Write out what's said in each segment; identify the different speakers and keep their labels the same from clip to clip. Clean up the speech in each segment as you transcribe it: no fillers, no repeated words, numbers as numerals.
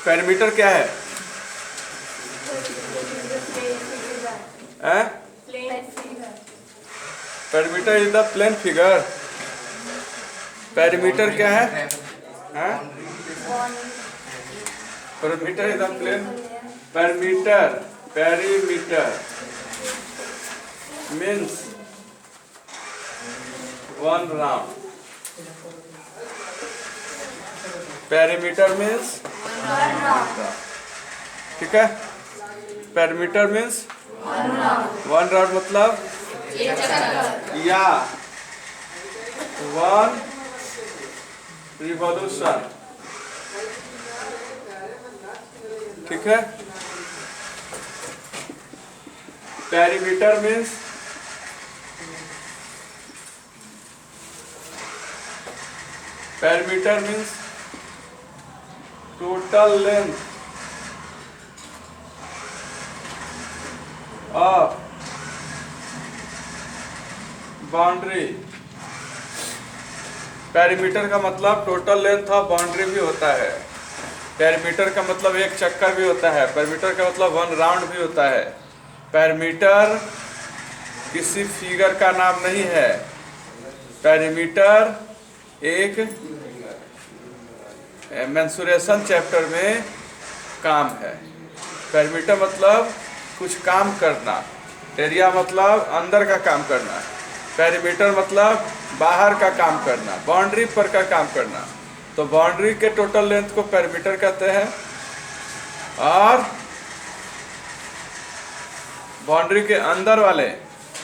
Speaker 1: Perimeter क्या है? Perimeter is the plane figure. Perimeter क्या है? Perimeter is the plane. Perimeter means one round. Perimeter means ठीक है। पेरीमीटर मीन्स वन राउंड मतलब या वन रिवॉल्यूशन। ठीक है। Perimeter means total length of boundary. Perimeter का मतलब टोटल लेंथ ऑफ बाउंड्री भी होता है। पेरीमीटर का मतलब एक चक्कर भी होता है। पेरीमीटर का मतलब वन राउंड भी होता है। पेरीमीटर किसी फिगर का नाम नहीं है। पेरीमीटर एक मेंसुरेशन चैप्टर में काम है। पेरीमीटर मतलब कुछ काम करना। एरिया मतलब अंदर का काम करना। पेरीमीटर मतलब बाहर का काम करना, बाउंड्री पर का काम करना। तो बाउंड्री के टोटल लेंथ को पेरीमीटर कहते हैं और बाउंड्री के अंदर वाले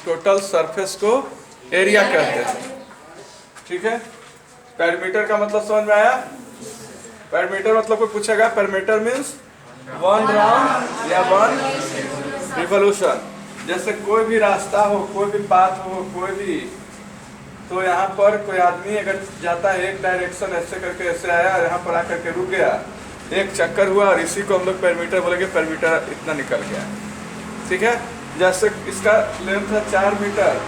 Speaker 1: टोटल सरफेस को एरिया कहते हैं। ठीक है। पेरीमीटर का मतलब समझ में आया? पेरीमीटर मतलब कोई पूछेगा, पेरीमीटर मीन्स वन राउंड या वन रिवॉल्यूशन। जैसे कोई भी रास्ता हो, कोई भी पाथ हो, कोई भी, तो यहाँ पर कोई आदमी अगर जाता है एक डायरेक्शन ऐसे करके ऐसे आया, यहाँ पर आकर के रुक गया, एक चक्कर हुआ और इसी को हम लोग पेरीमीटर बोलेंगे। पेरीमीटर इतना निकल गया। ठीक है। जैसे इसका लेंथ है 4 मीटर,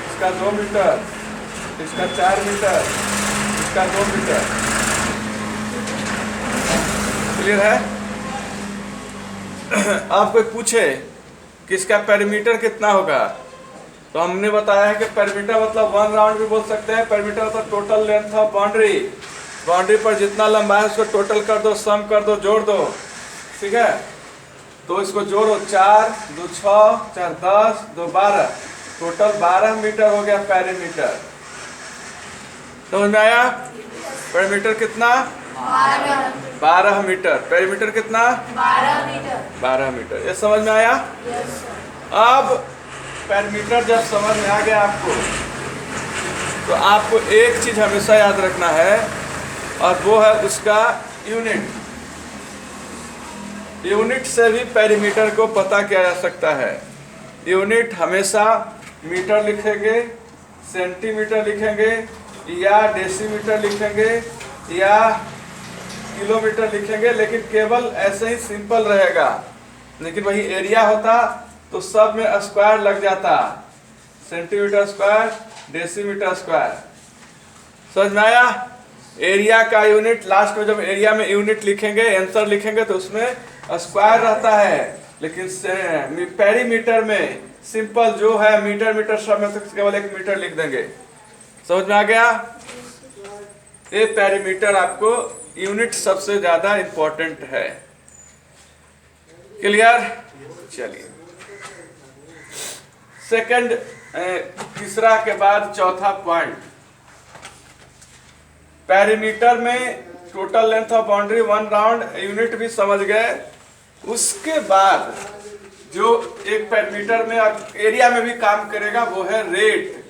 Speaker 1: इसका 2 मीटर, इसका 4 मीटर, इसका 2 मीटर। क्लियर है? अब कोई पूछे कि इसका पेरीमीटर कितना होगा, तो हमने बताया है कि पेरीमीटर मतलब वन राउंड भी बोल सकते हैं। पेरीमीटर मतलब total length of boundary. Boundary पर जितना लंबा है उसको टोटल कर दो, सम कर दो, जोड़ दो। ठीक है। तो इसको जोड़ो, 4 2 6 4 10 2 12, टोटल 12 मीटर हो गया पेरीमीटर। समझ में आया? पेरीमीटर कितना? 12 मीटर। पेरीमीटर कितना? 12 मीटर। ये समझ में आया? अब पेरीमीटर जब समझ में आ गया आपको, तो आपको एक चीज हमेशा याद रखना है और वो है उसका यूनिट। यूनिट से भी पेरीमीटर को पता किया जा सकता है। यूनिट हमेशा मीटर लिखेंगे, सेंटीमीटर लिखेंगे, या डेसीमीटर लिखेंगे, या किलोमीटर लिखेंगे, लेकिन केवल ऐसे ही सिंपल रहेगा। लेकिन वही एरिया होता तो सब में स्क्वायर लग जाता, सेंटीमीटर स्क्वायर, डेसीमीटर स्क्वायर। समझ में आया? एरिया का यूनिट लास्ट में, जब एरिया में यूनिट लिखेंगे, आंसर लिखेंगे, तो उसमें स्क्वायर रहता है। लेकिन पेरीमीटर में सिंपल जो है मीटर मीटर, सब में तो केवल 1 मीटर लिख देंगे। समझ में आ गया? ये पेरीमीटर आपको यूनिट सबसे ज्यादा इंपॉर्टेंट है। क्लियर? चलिए सेकंड, तीसरा के बाद चौथा पॉइंट। पेरीमीटर में total length of boundary, one round, unit भी समझ गए। उसके बाद जो एक पेरीमीटर में एरिया में भी काम करेगा वो है रेट।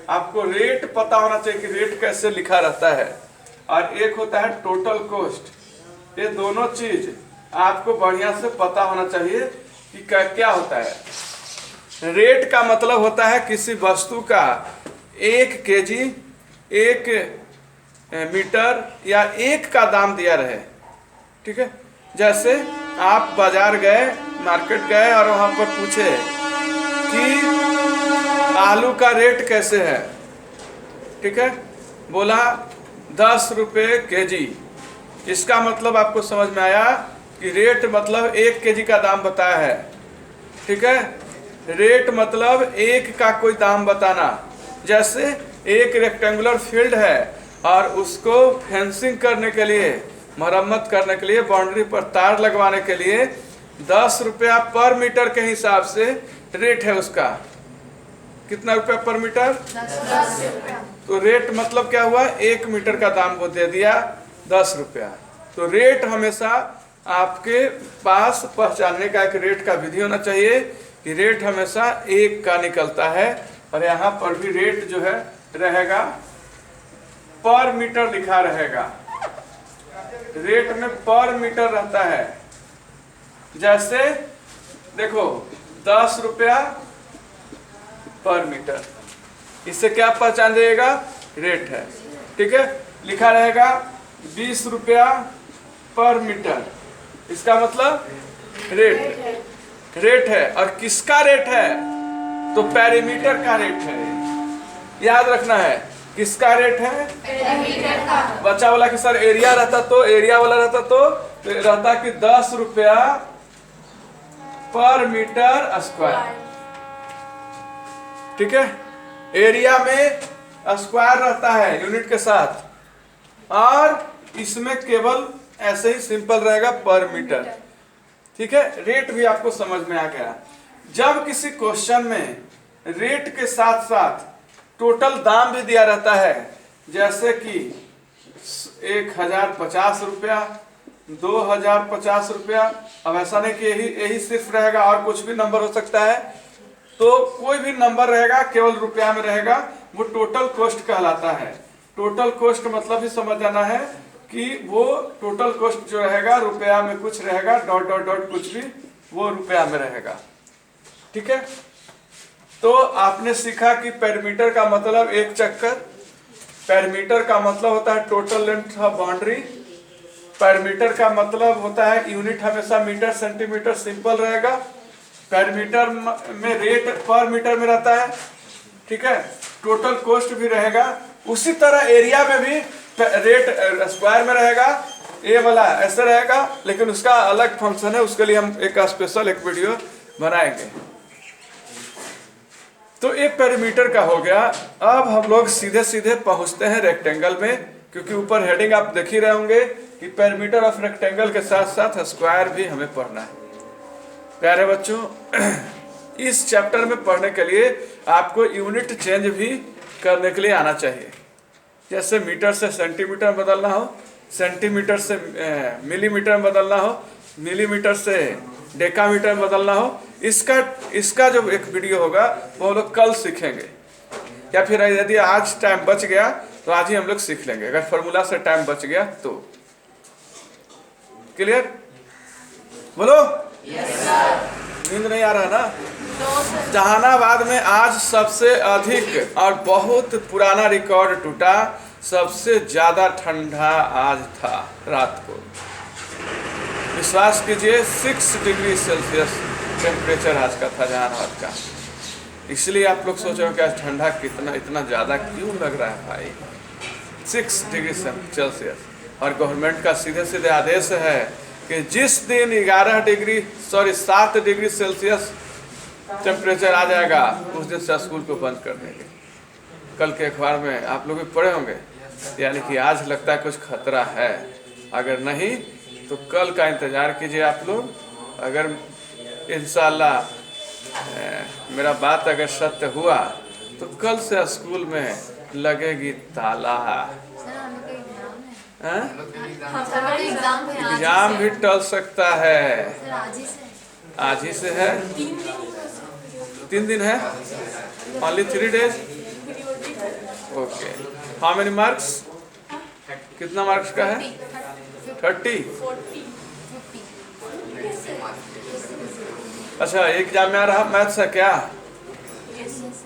Speaker 1: आपको रेट पता होना चाहिए कि रेट कैसे लिखा रहता है, और एक होता है टोटल कॉस्ट। ये दोनों चीज आपको बढ़िया से पता होना चाहिए कि क्या होता है। रेट का मतलब होता है किसी वस्तु का 1 केजी, 1 मीटर या 1 का दाम दिया रहे। ठीक है। जैसे आप बाजार गए, मार्केट गए और वहां पर पूछे कि आलू का रेट कैसे है। ठीक है। बोला 10 रुपये केजी। इसका मतलब आपको समझ में आया कि रेट मतलब 1 केजी का दाम बताया है। ठीक है, रेट मतलब एक का कोई दाम बताना। जैसे एक रेक्टेंगुलर फील्ड है और उसको फेंसिंग करने के लिए, मरम्मत करने के लिए, बाउंड्री पर तार लगवाने के लिए 10 रुपया पर मीटर के हिसाब से रेट है उसका। कितना रुपया पर मीटर?
Speaker 2: 10 रुपया।
Speaker 1: तो रेट मतलब क्या हुआ? 1 मीटर का दाम वो दे दिया 10 रुपया। तो रेट हमेशा आपके पास पहचानने का एक रेट का विधि होना चाहिए कि रेट हमेशा 1 का निकलता है। और यहाँ पर भी रेट जो है रहेगा पर मीटर लिखा रहेगा। रेट में पर मीटर रहता है। जैसे देखो 10 रुपया पर मीटर, इससे क्या पहचान जाएगा? रेट है। ठीक है, लिखा रहेगा 20 रुपया पर मीटर, इसका मतलब रेट है। और किसका रेट है? तो पेरीमीटर का रेट है। याद रखना है किसका रेट है?
Speaker 2: पेरीमीटर का।
Speaker 1: बच्चा वाला कि सर एरिया रहता तो, एरिया वाला रहता तो रहता कि 10 रुपया पर मीटर स्क्वायर। ठीक है, एरिया में स्क्वायर रहता है यूनिट के साथ, और इसमें केवल ऐसे ही सिंपल रहेगा पर मीटर। ठीक है, रेट भी आपको समझ में आ गया। जब किसी क्वेश्चन में रेट के साथ साथ टोटल दाम भी दिया रहता है, जैसे कि 1050 रुपया, 2050 रुपया, अब ऐसा नहीं कि यही सिर्फ रहेगा और कुछ भी नंबर हो सकता है, तो कोई भी नंबर रहेगा केवल रुपया में रहेगा, वो टोटल कॉस्ट कहलाता है। टोटल कॉस्ट मतलब ही समझ जाना है कि वो टोटल कॉस्ट जो रहेगा रुपया में कुछ रहेगा, डॉट डॉट डॉट कुछ भी, वो रुपया में रहेगा। ठीक है, तो आपने सीखा कि पेरीमीटर का मतलब एक चक्कर, पेरीमीटर का मतलब होता है total length of boundary, perimeter का मतलब होता है यूनिट हमेशा मीटर सेंटीमीटर सिंपल रहेगा, पेरीमीटर में रेट पर मीटर में रहता है। ठीक है, टोटल कॉस्ट भी रहेगा। उसी तरह एरिया में भी रेट स्क्वायर में रहेगा, ए वाला ऐसे रहेगा, लेकिन उसका अलग फंक्शन है, उसके लिए हम एक स्पेशल एक वीडियो बनाएंगे। तो ये पेरीमीटर का हो गया। अब हम लोग सीधे सीधे पहुंचते हैं रेक्टेंगल में, क्योंकि ऊपर हेडिंग आप देख ही रहे होंगे कि पेरीमीटर ऑफ रेक्टेंगल के साथ साथ स्क्वायर भी हमें पढ़ना है। प्यारे बच्चों, इस चैप्टर में पढ़ने के लिए आपको यूनिट चेंज भी करने के लिए आना चाहिए। जैसे मीटर से सेंटीमीटर में बदलना हो, सेंटीमीटर से मिलीमीटर में बदलना हो, मिलीमीटर से डेकामीटर में बदलना हो। इसका जो एक वीडियो होगा वो हम लोग कल सीखेंगे, या फिर यदि आज टाइम बच गया तो आज ही हम लोग सीख लेंगे, अगर फॉर्मूला से टाइम बच गया तो। क्लियर? बोलो।
Speaker 2: Yes sir.
Speaker 1: नींद नहीं आ रहा ना? जहानाबाद में आज सबसे अधिक और बहुत पुराना रिकॉर्ड टूटा, सबसे ज्यादा ठंडा आज था रात को। विश्वास कीजिए 6 डिग्री सेल्सियस टेम्परेचर आज का था जहानाबाद का। इसलिए आप लोग सोच रहे हो कि आज ठंडा कितना इतना ज़्यादा क्यों लग रहा है भाई? 6 डिग्री सेल्सियस। और गवर्नमेंट का सीधे सीधे आदेश है कि जिस दिन 7 डिग्री सेल्सियस टेम्परेचर आ जाएगा उस दिन से स्कूल को बंद कर देंगे। कल के अखबार में आप लोग भी पढ़े होंगे, यानी कि आज लगता है कुछ खतरा है। अगर नहीं तो कल का इंतज़ार कीजिए आप लोग। अगर इंशाल्लाह मेरा बात अगर सत्य हुआ तो कल से स्कूल में लगेगी ताला। एग्जाम भी टल सकता है। आज ही से है, 3 दिन है, only 3 days। Okay, how many marks? कितना मार्क्स का है? 30। अच्छा, एग्जाम में आ रहा मैथ्स है क्या?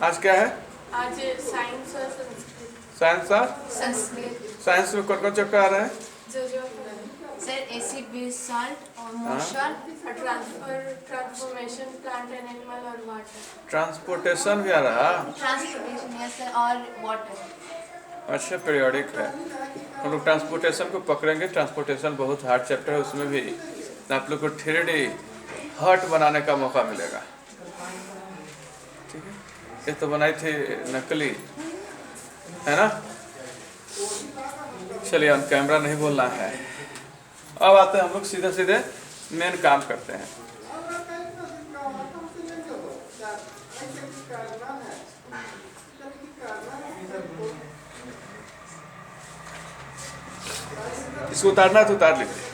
Speaker 1: आज क्या है?
Speaker 3: आज साइंस और संस्कृत।
Speaker 1: साइंस और
Speaker 2: संस्कृत।
Speaker 1: साइंस में कौन कौन चैप्टर आ रहा है?
Speaker 2: सर एसिड बेस सॉल्ट और motion,
Speaker 3: transformation, plant and animal और वाटर।
Speaker 1: ट्रांसपोर्टेशन भी आ रहा?
Speaker 2: ट्रांसपोर्टेशन यस सर, और वाटर।
Speaker 1: अच्छा, पीरियोडिक है। हम लोग ट्रांसपोर्टेशन को पकड़ेंगे। ट्रांसपोर्टेशन बहुत हार्ड चैप्टर है, उसमें भी आप लोग को 3D हर्ट बनाने का मौका मिलेगा। ठीक है, ये तो बनाई थी नकली, है ना। चलिए, ऑन कैमरा नहीं बोलना है। अब आते हैं हम लोग सीधे सीधे मेन काम करते हैं। इसको उतारना है तो उतार लीजिए।